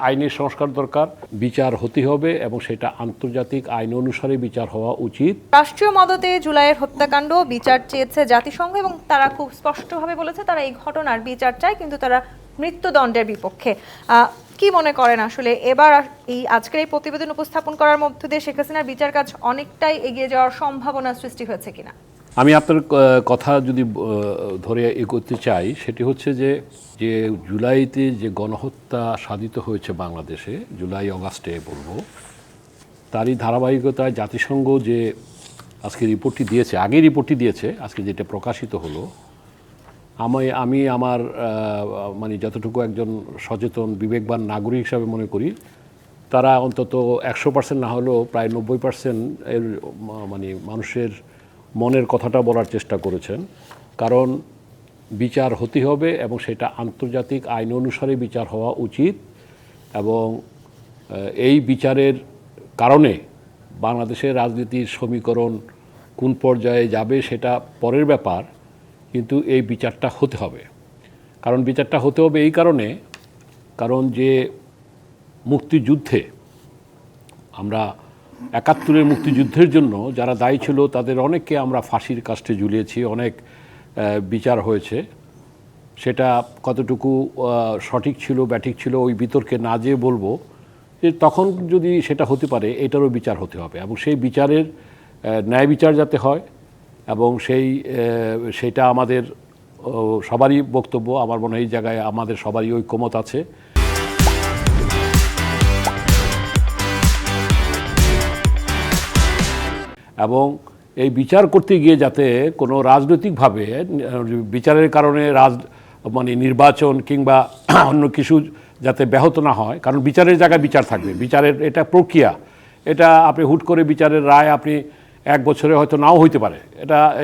আইনের সংস্কার দরকার, বিচার হতে হবে এবং সেটা আন্তর্জাতিক আইন অনুসারে বিচার হওয়া উচিত। রাষ্ট্রীয় মদতে জুলাইয়ের হত্যাকাণ্ড বিচার চেয়েছে জাতিসংঘ এবং তারা খুব স্পষ্টভাবে বলেছে তারা এই ঘটনার বিচার চায়, কিন্তু তারা মৃত্যুদণ্ডের বিপক্ষে। কি মনে করেন আসলে এবার এই আজকের এই প্রতিবেদন উপস্থাপন করার মধ্য দিয়ে শেখ হাসিনার বিচার কাজ অনেকটাই এগিয়ে যাওয়ার সম্ভাবনা সৃষ্টি হয়েছে কিনা? আমি আপনার কথা যদি ধরে এগোতে চাই, সেটি হচ্ছে যে জুলাইতে যে গণহত্যা সাধিত হয়েছে বাংলাদেশে, জুলাই অগাস্টে বলবো, তারই ধারাবাহিকতায় জাতিসংঘ যে আজকে রিপোর্টটি দিয়েছে, আগেই রিপোর্টটি দিয়েছে, আজকে যেটা প্রকাশিত হলো, আমি আমার মানে যতটুকু একজন সচেতন বিবেকবান নাগরিক হিসাবে মনে করি, তারা অন্তত 100% না হলেও প্রায় 90% এর মানে মানুষের মনের কথাটা বলার চেষ্টা করেছেন। কারণ বিচার হতে হবে এবং সেটা আন্তর্জাতিক আইন অনুসারে বিচার হওয়া উচিত, এবং এই বিচারের কারণে বাংলাদেশের রাজনীতির সমীকরণ কোন পর্যায়ে যাবে সেটা পরের ব্যাপার, কিন্তু এই বিচারটা হতে হবে। কারণ বিচারটা হতে হবে এই কারণ যে মুক্তিযুদ্ধে আমরা 71-এর মুক্তিযুদ্ধের জন্য যারা দায়ী ছিল তাদের অনেককে আমরা ফাঁসির কাস্টে ঝুলিয়েছি, অনেক বিচার হয়েছে। সেটা কতটুকু সঠিক ছিল ব্যাঠিক ছিল ওই বিতর্কে না যেয়ে বলবো যে তখন যদি সেটা হতে পারে এটারও বিচার হতে হবে, এবং সেই বিচারের ন্যায় বিচার যাতে হয়, এবং সেইটা আমাদের সবারই বক্তব্য। আমার মনে হয় এই জায়গায় আমাদের সবারই ঐক্যমত আছে। এবং এই বিচার করতে গিয়ে যাতে কোনো রাজনৈতিকভাবে বিচারের কারণে মানে নির্বাচন কিংবা অন্য কিছু যাতে ব্যাহত না হয়, কারণ বিচারের জায়গায় বিচার থাকবে, বিচারের এটা প্রক্রিয়া, এটা আপনি হুট করে বিচারের রায় আপনি 1 বছরে হয়তো নাও হইতে পারে,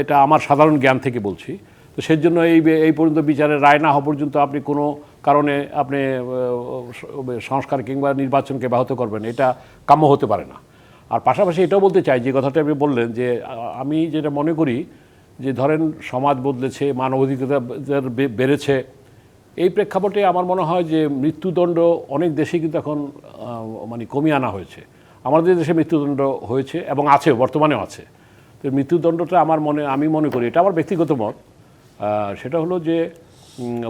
এটা আমার সাধারণ জ্ঞান থেকে বলছি। তো সেই জন্য এই পর্যন্ত বিচারের রায় না হওয়া পর্যন্ত আপনি কোনো কারণে আপনি সংস্কার কিংবা নির্বাচনকে ব্যাহত করবেন, এটা কাম্য হতে পারে না। আর পাশাপাশি এটাও বলতে চাই, যে কথাটা আপনি বললেন, যে আমি যেটা মনে করি যে ধরেন সমাজ বদলেছে, মানবাধিকার বেড়েছে, এই প্রেক্ষাপটে আমার মনে হয় যে মৃত্যুদণ্ড অনেক দেশে কিন্তু এখন মানে কমিয়ে আনা হয়েছে। আমাদের দেশে মৃত্যুদণ্ড হয়েছে এবং আছে, বর্তমানেও আছে। তো মৃত্যুদণ্ডটা আমি মনে করি, এটা আমার ব্যক্তিগত মত, সেটা হলো যে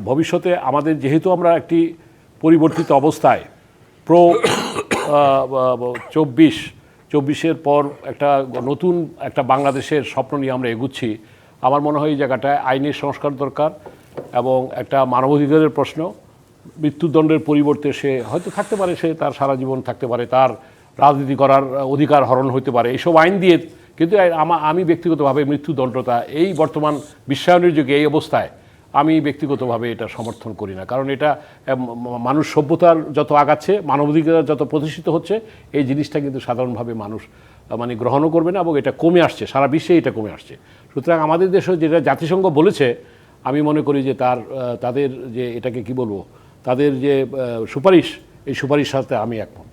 ভবিষ্যতে আমাদের যেহেতু আমরা একটি পরিবর্তিত অবস্থায় চব্বিশের পর একটা নতুন একটা বাংলাদেশের স্বপ্ন নিয়ে আমরা এগুচ্ছি, আমার মনে হয় এই জায়গাটায় আইনের সংস্কার দরকার, এবং একটা মানবাধিকারের প্রশ্ন। মৃত্যুদণ্ডের পরিবর্তে সে হয়তো থাকতে পারে, সে তার সারা জীবন থাকতে পারে, তার রাজনীতি করার অধিকার হরণ হতে পারে এইসব আইন দিয়ে, কিন্তু আমি ব্যক্তিগতভাবে মৃত্যুদণ্ডটা এই বর্তমান বিশ্বায়নের যুগে এই অবস্থায় আমি ব্যক্তিগতভাবে এটা সমর্থন করি না। কারণ এটা মানুষ সভ্যতার যত আগাচ্ছে, মানবাধিকার যত প্রতিষ্ঠিত হচ্ছে, এই জিনিসটা কিন্তু সাধারণভাবে মানুষ মানে গ্রহণও করবে না, এবং এটা কমে আসছে, সারা বিশ্বে এটা কমে আসছে। সুতরাং আমাদের দেশে যেটা জাতিসংঘ বলেছে, আমি মনে করি যে তাদের যে এটাকে কি বলবো, তাদের যে সুপারিশ, এই সুপারিশ সাথে আমি একমত।